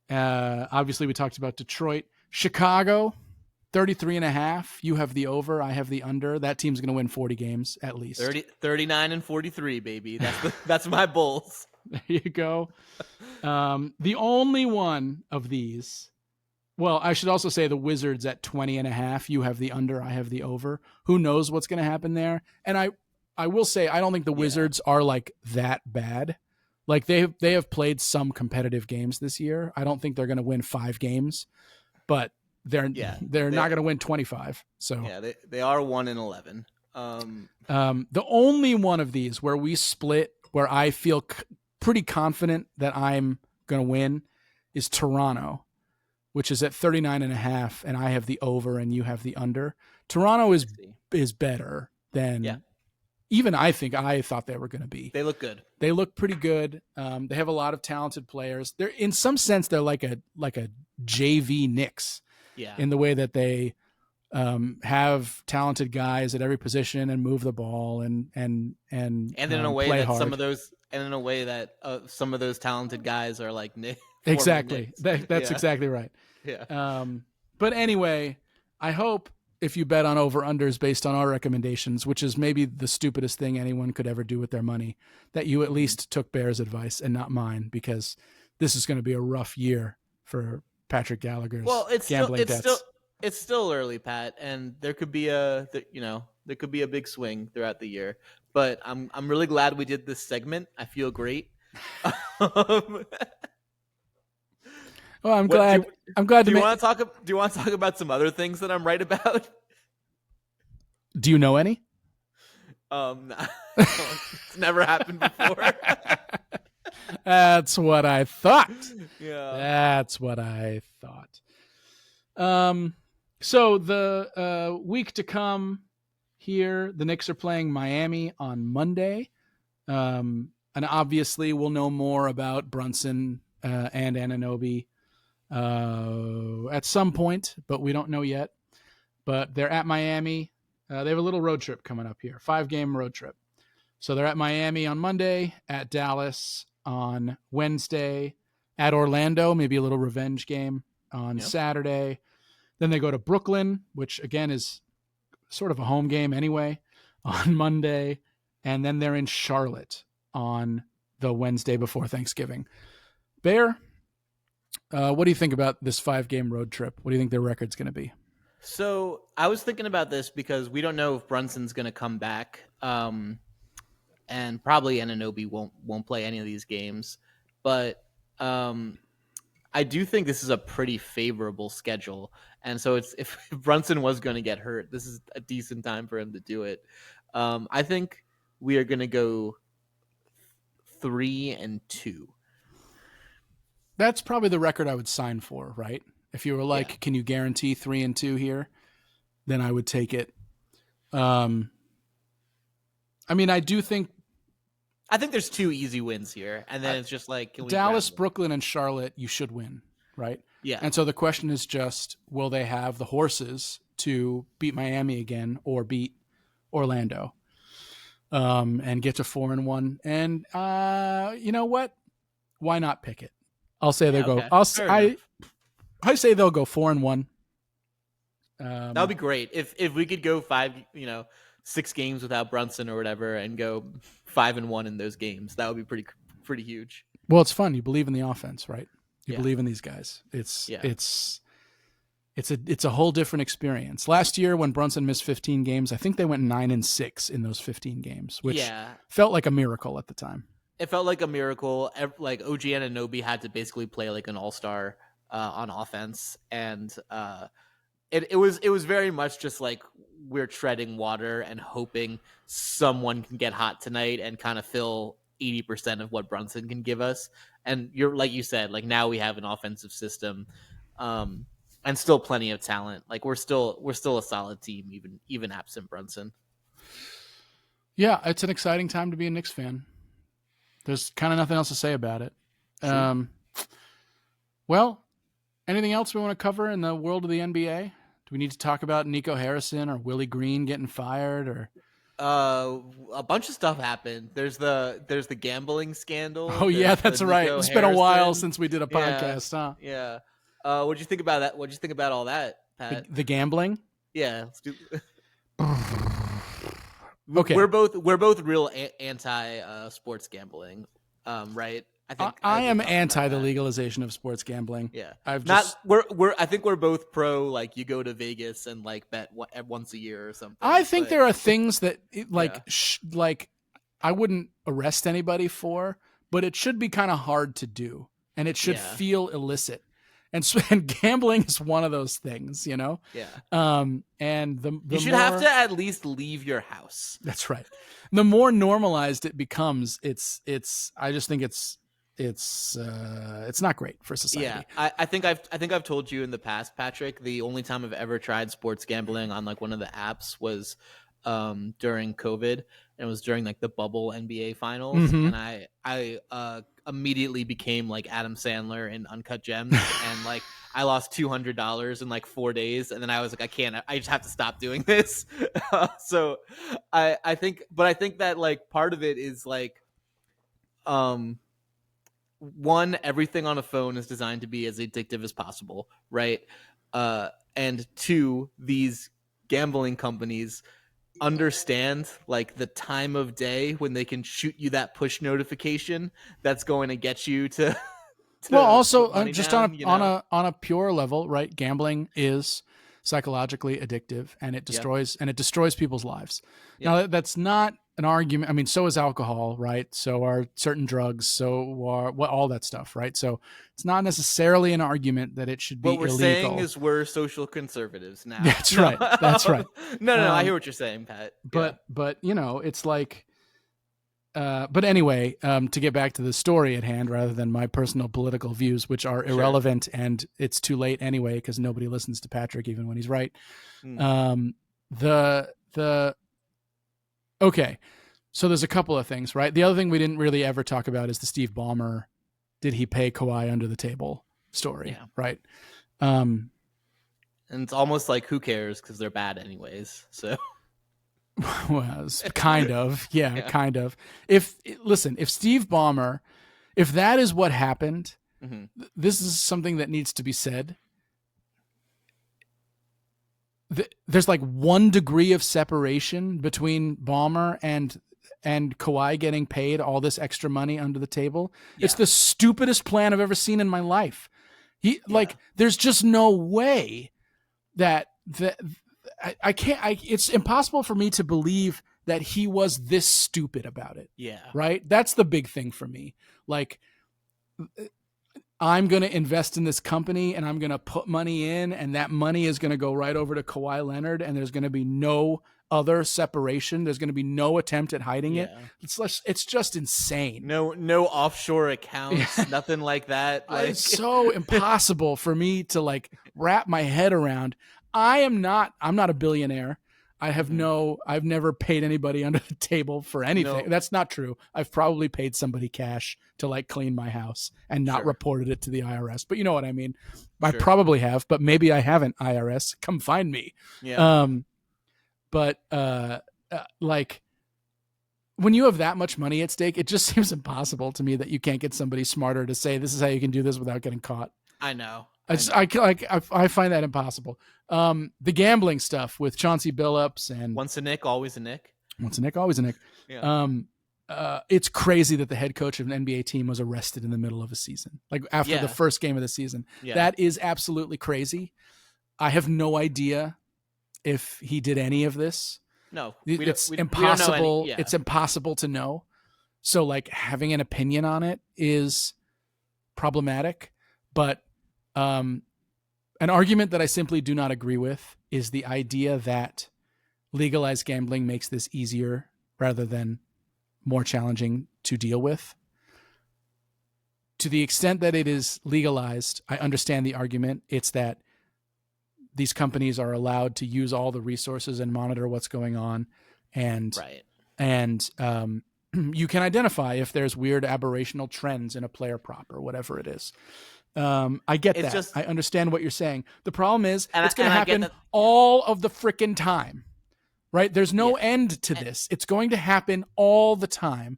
Obviously, we talked about Detroit. Chicago, 33.5. You have the over. I have the under. That team's going to win 40 games at least. 39-43, baby. That's my Bulls. There you go. The only one of these, well, I should also say the Wizards at 20.5. You have the under. I have the over. Who knows what's going to happen there? And I will say, I don't think the Wizards are like that bad. Like they have played some competitive games this year. I don't think they're going to win 5 games, but they're not going to win 25. So yeah, they are 1-11. The only one of these where we split, where I feel pretty confident that I'm going to win, is Toronto, which is at 39.5, and I have the over and you have the under. Toronto is better than even I thought they were going to be. They look good. They look pretty good. They have a lot of talented players. They're, in some sense, they're like a JV Knicks, in the way that they have talented guys at every position and move the ball and in a way play that hard. Some of those talented guys are like Nick. Exactly. That's exactly right. Yeah. But anyway, I hope if you bet on over-unders based on our recommendations, which is maybe the stupidest thing anyone could ever do with their money, that you at least took Bear's advice and not mine, because this is going to be a rough year for Patrick Gallagher's Well, it's still gambling it's still debts. it's still early, Pat, and there could be there could be a big swing throughout the year. But I'm really glad we did this segment. I feel great. um, Well, I'm what glad. I'm glad to do you make. want to talk? Do you want to talk about some other things that I'm right about? Do you know any? It's never happened before. That's what I thought. Yeah. That's what I thought. So the week to come here, the Knicks are playing Miami on Monday. And obviously, we'll know more about Brunson and Anunoby at some point, but we don't know yet. But they're at Miami. They have a little road trip coming up here, 5-game road trip. So they're at Miami on Monday, at Dallas on Wednesday, at Orlando, maybe a little revenge game on Saturday. Then they go to Brooklyn, which again is sort of a home game anyway, on Monday. And then they're in Charlotte on the Wednesday before Thanksgiving. Bear, what do you think about this 5-game road trip? What do you think their record's going to be? So I was thinking about this because we don't know if Brunson's going to come back, and probably Anunoby won't play any of these games. But I do think this is a pretty favorable schedule, and so it's if Brunson was going to get hurt, this is a decent time for him to do it. I think we are going to go 3-2. That's probably the record I would sign for, right? If you were like, Yeah. can you guarantee 3-2 here? Then I would take it. I mean, I do think I think there's 2 easy wins here, and then it's just like can we Dallas, grab them? Brooklyn, and Charlotte, you should win, right? Yeah. And so the question is just, will they have the horses to beat Miami again or beat Orlando and get to 4-1? And you know what? Why not pick it? I'll say they go. Okay. Fair enough. I say they'll go 4-1. That would be great if we could go 6 games without Brunson or whatever, and go 5-1 in those games. That would be pretty huge. Well, it's fun. You believe in the offense, right? You Yeah. believe in these guys. It's Yeah. a whole different experience. Last year, when Brunson missed 15 games, I think they went 9-6 in those 15 games, which felt like a miracle at the time. It felt like a miracle. Like OG Anunoby had to basically play like an all-star on offense, and it was very much just like we're treading water and hoping someone can get hot tonight and kind of fill 80% of what Brunson can give us. And you're like you said, like now we have an offensive system, and still plenty of talent. Like we're still a solid team, even absent Brunson. Yeah, it's an exciting time to be a Knicks fan. There's kind of nothing else to say about it. Well, anything else we want to cover in the world of the NBA? Do we need to talk about Nico Harrison or Willie Green getting fired, or a bunch of stuff happened. There's the gambling scandal. Oh yeah, that's right. It's been a while since we did a podcast, huh? Yeah. What'd you think about that? What'd you think about all that, Pat? The gambling? Yeah. Let's do... Okay. We're both real anti sports gambling, right? I am anti the legalization of sports gambling. Yeah, I've not just I think we're both pro. Like you go to Vegas and like bet once a year or something. I think there are things that like I wouldn't arrest anybody for, but it should be kind of hard to do, and it should feel illicit. And gambling is one of those things, you know. Yeah. And the you should have to at least leave your house. That's right. The more normalized it becomes, it's. I just think it's not great for society. Yeah, I think I've told you in the past, Patrick. The only time I've ever tried sports gambling on like one of the apps was during COVID, and it was during like the bubble NBA finals, Mm-hmm. and I immediately became like Adam Sandler in Uncut Gems, and like I lost $200 in like 4 days, and then I was like, I just have to stop doing this. So I think that like part of it is like, one, everything on a phone is designed to be as addictive as possible, right? And two, these gambling companies understand like the time of day when they can shoot you that push notification that's going to get you to Well, to also put money just on down. a on a pure level, right? Gambling is psychologically addictive, and Yep. it destroys people's lives. Yep. Now, that's not an argument. I mean, so is alcohol, right? So are certain drugs, so are what all that stuff, right? So it's not necessarily an argument that it should What be we're saying illegal. is we're social conservatives now. That's No, right. That's right. no. I hear Um, what you're saying, Pat. Yeah. but it's like but anyway, to get back to the story at hand, rather than my personal political views, which are Sure. irrelevant, and it's too late anyway because nobody listens to Patrick even when he's right. Mm. Um, the okay, so there's a couple of things, right? The other thing we didn't really ever talk about is the Steve Ballmer, did he pay Kawhi under the table story, Yeah. right? And it's almost like who cares because they're bad anyways. So Well, kind of, yeah, yeah. kind of. If Steve Ballmer, if that is what happened, Mm-hmm. this is something that needs to be said. There's like 1 degree of separation between Ballmer and Kawhi getting paid all this extra money under the table. Yeah. It's the stupidest plan I've ever seen in my life. There's just no way that I can't. It's impossible for me to believe that he was this stupid about it. Yeah. Right. That's the big thing for me. Like, I'm going to invest in this company and I'm going to put money in, and that money is going to go right over to Kawhi Leonard, and there's going to be no other separation. There's going to be no attempt at hiding it. It's just insane. No offshore accounts, nothing like that. Like... It's so impossible for me to like wrap my head around. I'm not a billionaire. I've never paid anybody under the table for anything. No. That's not true. I've probably paid somebody cash to like clean my house and not reported it to the IRS. But you know what I mean? I probably have, but maybe I haven't. IRS, come find me. Yeah. But like, when you have that much money at stake, it just seems impossible to me that you can't get somebody smarter to say this is how you can do this without getting caught. I know. I find that impossible. The gambling stuff with Chauncey Billups and once a Nick, always a Nick. Once a Nick, always a Nick. Yeah. It's crazy that the head coach of an NBA team was arrested in the middle of a season, like after the first game of the season. Yeah. That is absolutely crazy. I have no idea if he did any of this. No, it's impossible. It's impossible to know. So like having an opinion on it is problematic. But an argument that I simply do not agree with is the idea that legalized gambling makes this easier rather than more challenging to deal with. To the extent that it is legalized, I understand the argument. It's that these companies are allowed to use all the resources and monitor what's going on. And you can identify if there's weird aberrational trends in a player prop or whatever it is. I get that. I understand what you're saying. The problem is it's going to happen all of the frickin' time, right? There's no end to this. It's going to happen all the time,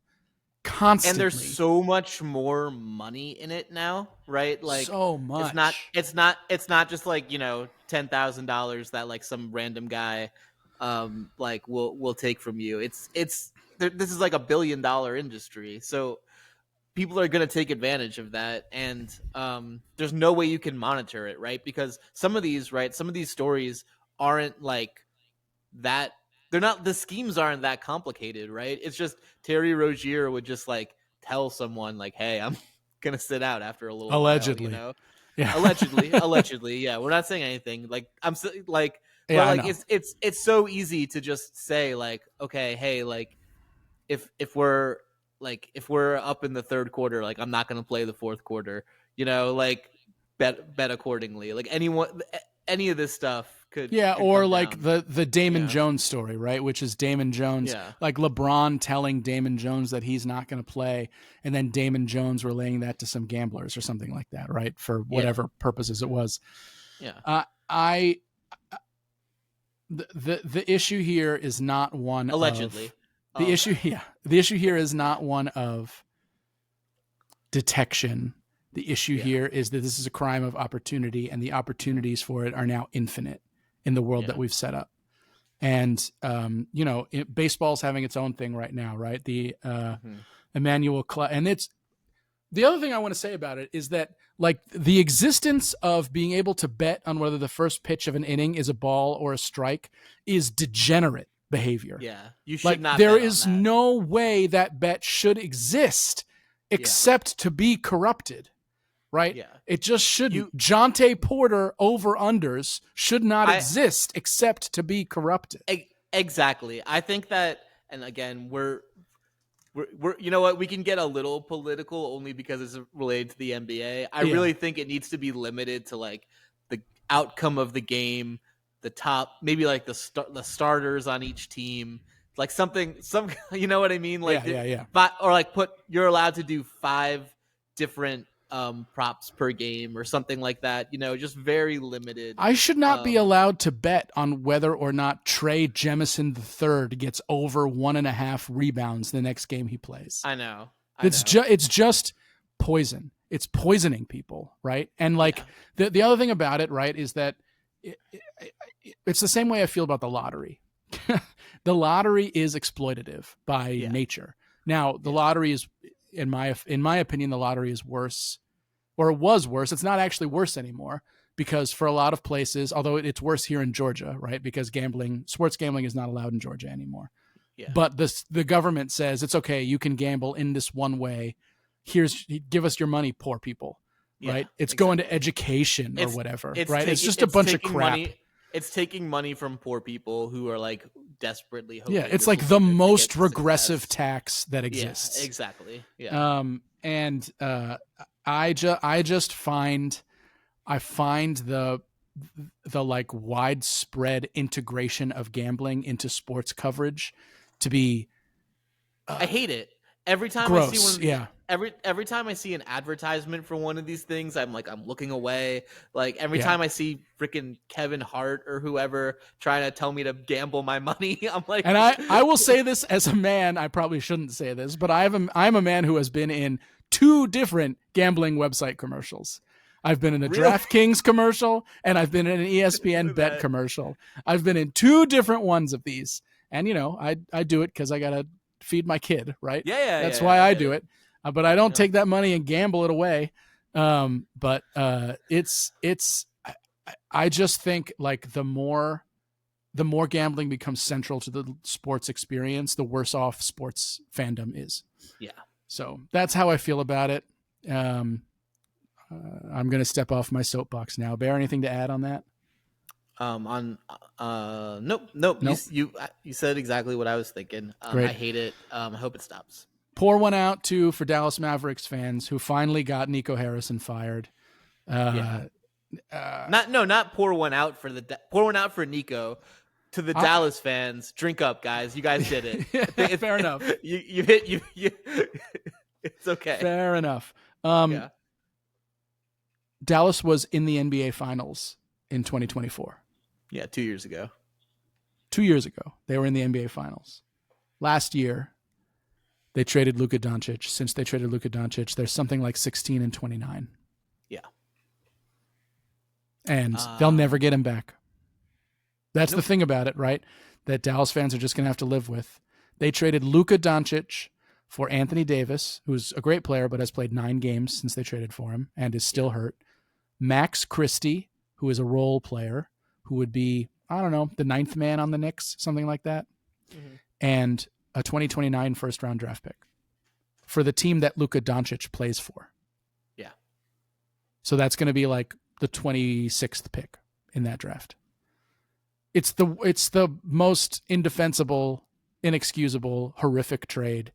constantly. And there's so much more money in it now, right? Like so much. It's not just like, $10,000 that like some random guy, like will take from you. This is like $1 billion industry. So people are going to take advantage of that, and there's no way you can monitor it, right? Because some of these stories aren't like that. The schemes aren't that complicated, right? It's just Terry Rozier would just like tell someone like, "Hey, I'm going to sit out after a little allegedly." while, Yeah. allegedly. Yeah. We're not saying anything. Like it's so easy to just say like, okay, hey, like if we're up in the third quarter, like I'm not going to play the fourth quarter, like bet accordingly. Like any of this stuff could. Or like down. the Damon Jones story, right? Which is Damon Jones, like LeBron telling Damon Jones that he's not going to play, and then Damon Jones relaying that to some gamblers or something like that, right? For whatever purposes it was. Yeah. The issue here is not one allegedly. The issue here is not one of detection. The issue here is that this is a crime of opportunity, and the opportunities for it are now infinite in the world that we've set up. And, baseball's having its own thing right now, right? The Emmanuel and The other thing I want to say about it is that, like, the existence of being able to bet on whether the first pitch of an inning is a ball or a strike is degenerate behavior. Yeah, you should Like, not there bet on is that. no way that bet should exist except to be corrupted, right? Yeah. It just shouldn't. You Jonte Porter over-unders should not I exist except to be corrupted. exactly. I think that, and again, we're you know what, we can get a little political only because it's related to the NBA. I really think it needs to be limited to like the outcome of the game, the top, maybe like the starters on each team, like some you know what I mean, like or like you're allowed to do 5 different props per game or something like that, you know, just very limited. I should not be allowed to bet on whether or not Trey Jemison III gets over 1.5 rebounds the next game he plays. I know. It's just poison. It's poisoning people, right? And like the other thing about it, right, is that it's the same way I feel about the lottery. The lottery is exploitative by nature. Now, the lottery is, in my opinion, the lottery is worse, or it was worse. It's not actually worse anymore, because for a lot of places, although it's worse here in Georgia, right? Because sports gambling is not allowed in Georgia anymore. Yeah. But the government says it's okay. You can gamble in this one way. Give us your money, poor people. Right? It's going to education or whatever. Right? It's just a bunch of crap. It's taking money from poor people who are like desperately hoping. Yeah, it's like the most regressive tax that exists. Yeah, exactly. Yeah. And I just find the like widespread integration of gambling into sports coverage to be I hate it. Every time gross. I see one of these, yeah. every time I see an advertisement for one of these things, I'm looking away. Like every time I see freaking Kevin Hart or whoever trying to tell me to gamble my money, I'm like, and I will say this as a man, I probably shouldn't say this, but I'm a man who has been in 2 different gambling website commercials. I've been in a DraftKings commercial, and I've been in an ESPN bet commercial. I've been in 2 different ones of these. And, you know, I do it because I got to feed my kid, right? That's why I do it. But I don't take that money and gamble it away. But I just think like the more gambling becomes central to the sports experience, the worse off sports fandom is. Yeah. So that's how I feel about it. I'm going to step off my soapbox now. Bear, anything to add on that? Nope. You said exactly what I was thinking. I hate it. I hope it stops. Pour one out too for Dallas Mavericks fans who finally got Nico Harrison fired. Not pour one out pour one out for Nico. To the Dallas fans, drink up, guys. You guys did it. Fair enough. You hit. It's okay. Fair enough. Dallas was in the NBA Finals in 2024. Yeah, 2 years ago. 2 years ago, they were in the NBA Finals. Last year, they traded Luka Doncic. Since they traded Luka Doncic, there's something like 16-29. Yeah. And they'll never get him back. That's the thing about it, right? That Dallas fans are just going to have to live with. They traded Luka Doncic for Anthony Davis, who's a great player but has played 9 games since they traded for him and is still hurt. Max Christie, who is a role player, who would be, I don't know, the 9th man on the Knicks, something like that. Mm-hmm. And a 2029 first-round draft pick for the team that Luka Doncic plays for. Yeah. So that's going to be like the 26th pick in that draft. It's the most indefensible, inexcusable, horrific trade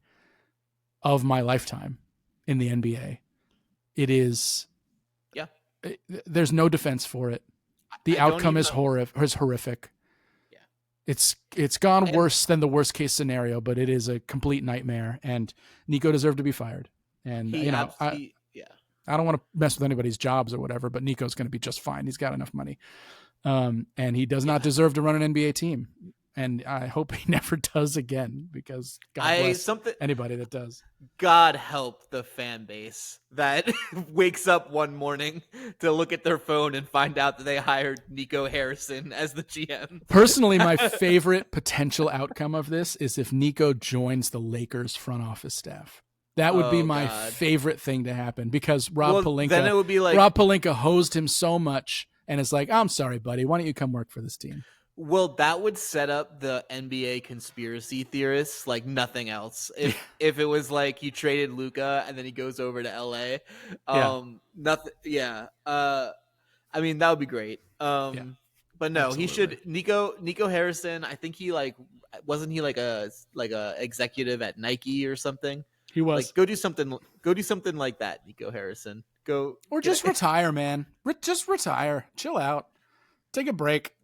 of my lifetime in the NBA. It is. Yeah. There's no defense for it. The outcome is horrific. Yeah. It's gone worse than the worst case scenario, but it is a complete nightmare. And Nico deserved to be fired. And I don't want to mess with anybody's jobs or whatever, but Nico's going to be just fine. He's got enough money. And he does not deserve to run an NBA team. And I hope he never does again, because God bless anybody that does. God help the fan base that wakes up one morning to look at their phone and find out that they hired Nico Harrison as the GM. Personally, my favorite potential outcome of this is if Nico joins the Lakers front office staff. That would be Oh my God. favorite thing to happen because Well, then it would be like, Rob Pelinka hosed him so much and is like, I'm sorry, buddy. Why don't you come work for this team? well, that would set up the NBA conspiracy theorists like nothing else. If it was like he traded Luka and then he goes over to LA, Yeah. nothing. Yeah. I mean that would be great. Yeah. But no, he Absolutely. should Nico Harrison. I think he like wasn't he like a executive at Nike or something. He was. Like go do something. Go do something like that, Nico Harrison. Go Or get just retire, man. Just retire. Chill out. Take a break.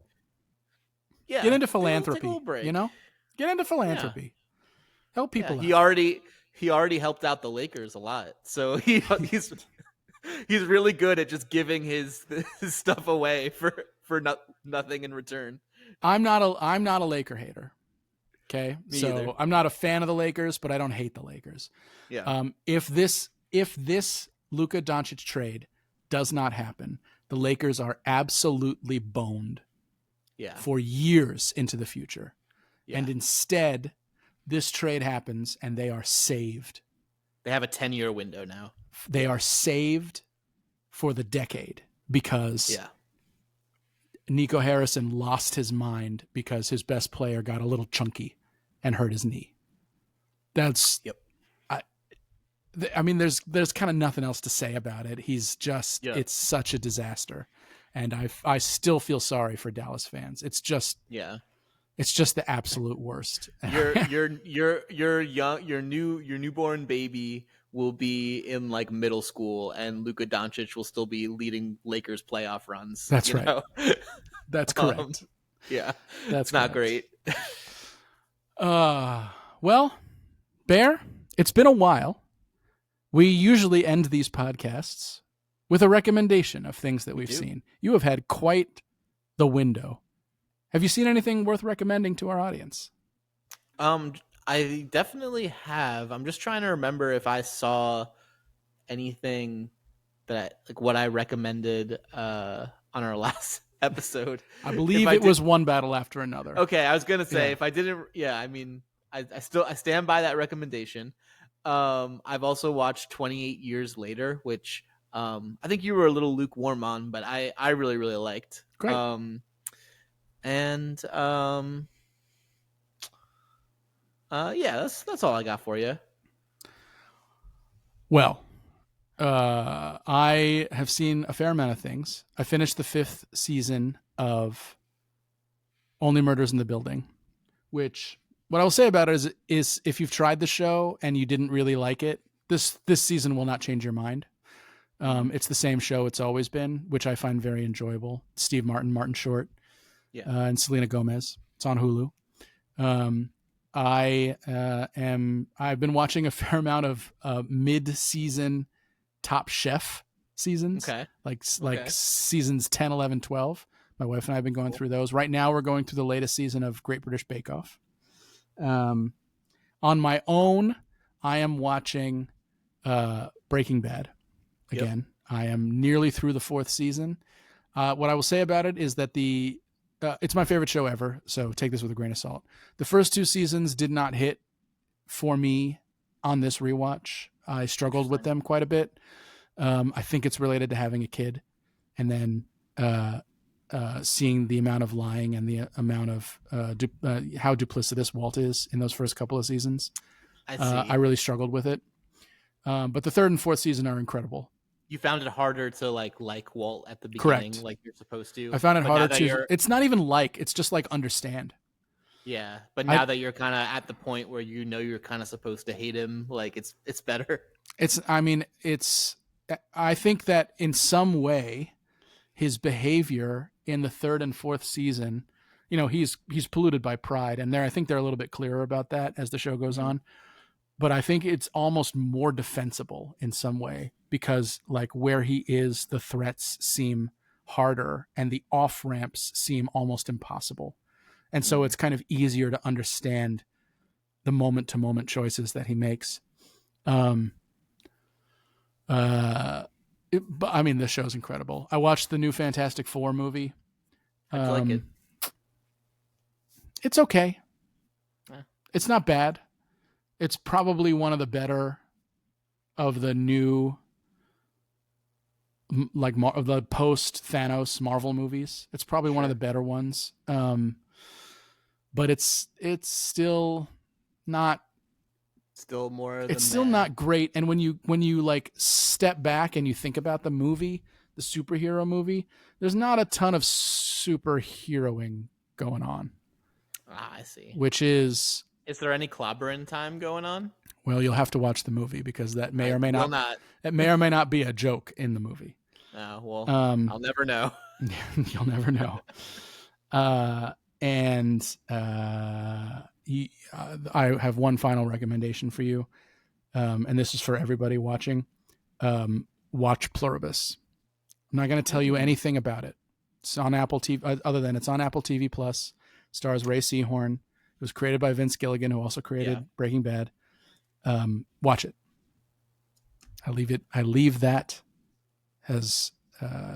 yeah. Get into Take a philanthropy. little break. You know? Get into Yeah. philanthropy. Help Yeah, people he out. already helped out the Lakers a lot, so he's really good at just giving his stuff away for nothing in return. I'm not a Laker hater. Okay, Me so either. I'm not a fan of the Lakers, but I don't hate the Lakers. Yeah, If this Luka Doncic trade does not happen, the Lakers are absolutely boned yeah, for years into the future. yeah. And instead, this trade happens and they are saved. They have a 10-year window now. They are saved for the decade because Yeah, Nico Harrison lost his mind because his best player got a little chunky and hurt his knee. That's yep. I mean, there's kind of nothing else to say about it. He's just It's such a disaster, and I still feel sorry for Dallas fans. It's just the absolute worst. Your newborn baby will be in like middle school, and Luka Doncic will still be leading Lakers playoff runs. That's right. That's correct. Yeah, That's not great. Well, Bear, it's been a while. We usually end these podcasts with a recommendation of things that we've seen. You have had quite the window. Have you seen anything worth recommending to our audience? I definitely have. I'm just trying to remember if I saw anything that like what I recommended on our last episode. I believe it was one battle after another. Okay, I was gonna say if I didn't, I mean, I stand by that recommendation. I've also watched 28 Years Later, which I think you were a little lukewarm on, but I really really liked. Great. That's all I got for you. Well, I have seen a fair amount of things. I finished the 5th season of Only Murders in the Building, which what I will say about it is if you've tried the show and you didn't really like it, this season will not change your mind. It's the same show it's always been, which I find very enjoyable. Steve Martin, Martin Short, and Selena Gomez. It's on Hulu. I've been watching a fair amount of mid-season Top Chef seasons, like seasons 10, 11, 12. My wife and I have been going through those. Right now we're going through the latest season of Great British Bake Off. On my own, I am watching Breaking Bad again. I am nearly through the 4th season. What I will say about it is that it's my favorite show ever, so take this with a grain of salt. The first 2 seasons did not hit for me on this rewatch. I struggled with them quite a bit. I think it's related to having a kid and then seeing the amount of lying and the amount of how duplicitous Walt is in those first couple of seasons. I really struggled with it. But the 3rd and 4th season are incredible. You found it harder to like Walt at the beginning, Correct. like you're supposed to. I found it harder to. It's not even it's just like understand. Yeah, but now that you're kind of at the point where you know you're kind of supposed to hate him, like it's better. I think that in some way, his behavior in the 3rd and 4th season, he's polluted by pride, and I think they're a little bit clearer about that as the show goes on. But I think it's almost more defensible in some way because like where he is, the threats seem harder and the off ramps seem almost impossible. And so it's kind of easier to understand the moment to moment choices that he makes. But I mean, this show's incredible. I watched the new Fantastic Four movie. I like it. It's okay. It's not bad. It's probably one of the better of the new like of the post Thanos Marvel movies. It's probably one of the better ones. But it's still not Still more it's than still meh. not great. And when you like step back and you think about the movie, the superhero movie, there's not a ton of superheroing going on, I see. which is, Is there any clobbering time going on? well, you'll have to watch the movie because that may I or may will not not. be a joke in the movie. Well, Um, I'll never know. you'll never know. Uh, and I have one final recommendation for you, and this is for everybody watching. Watch Pluribus. I'm not going to tell you anything about it. It's on Apple TV, other than it's on Apple TV Plus. Stars Ray Seahorn. It was created by Vince Gilligan, who also created Breaking Bad. Watch it. I leave that as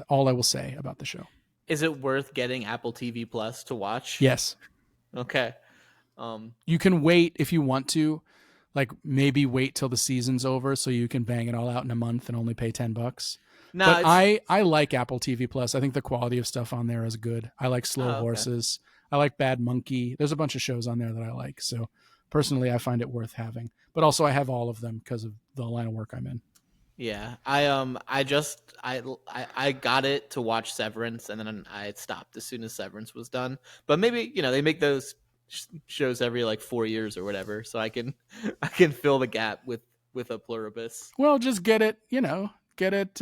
all I will say about the show. Is it worth getting Apple TV Plus to watch? Yes. Okay. You can wait if you want to, like maybe wait till the season's over so you can bang it all out in a month and only pay $10. No, But I like Apple TV Plus. I think the quality of stuff on there is good. I like Slow Horses. I like Bad Monkey. There's a bunch of shows on there that I like. So personally, I find it worth having. But also, I have all of them because of the line of work I'm in. Yeah, I got it to watch Severance, and then I stopped as soon as Severance was done. But maybe they make those shows every like 4 years or whatever, so I can fill the gap with a Pluribus. Well, just get it. Get it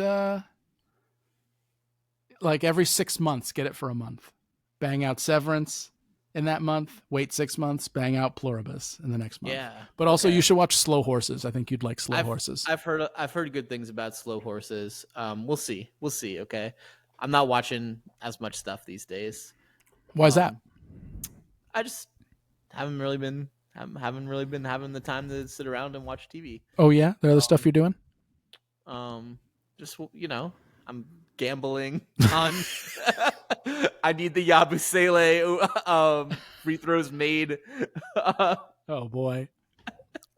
like every 6 months. Get it for a month. Bang out Severance in that month. Wait 6 months. Bang out Pluribus in the next month. Yeah, but also you should watch Slow Horses. I think you'd like Slow Horses. I've heard good things about Slow Horses. We'll see. Okay, I'm not watching as much stuff these days. Why is that? I just haven't really been having the time to sit around and watch TV. Oh yeah, the other stuff you're doing. Just I'm gambling on. I need the Yabusele free throws made. Oh boy.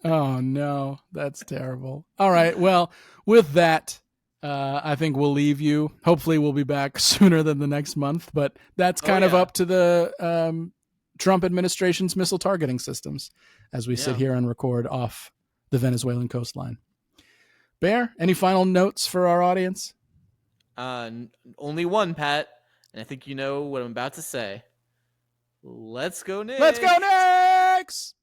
Oh no, that's terrible. All right, well, with that, I think we'll leave you. Hopefully, we'll be back sooner than the next month, but that's kind of up to the Trump administration's missile targeting systems as we sit here and record off the Venezuelan coastline. Bear, any final notes for our audience? Only one, Pat, and I think you know what I'm about to say. Let's go, Knicks! Let's go, Knicks!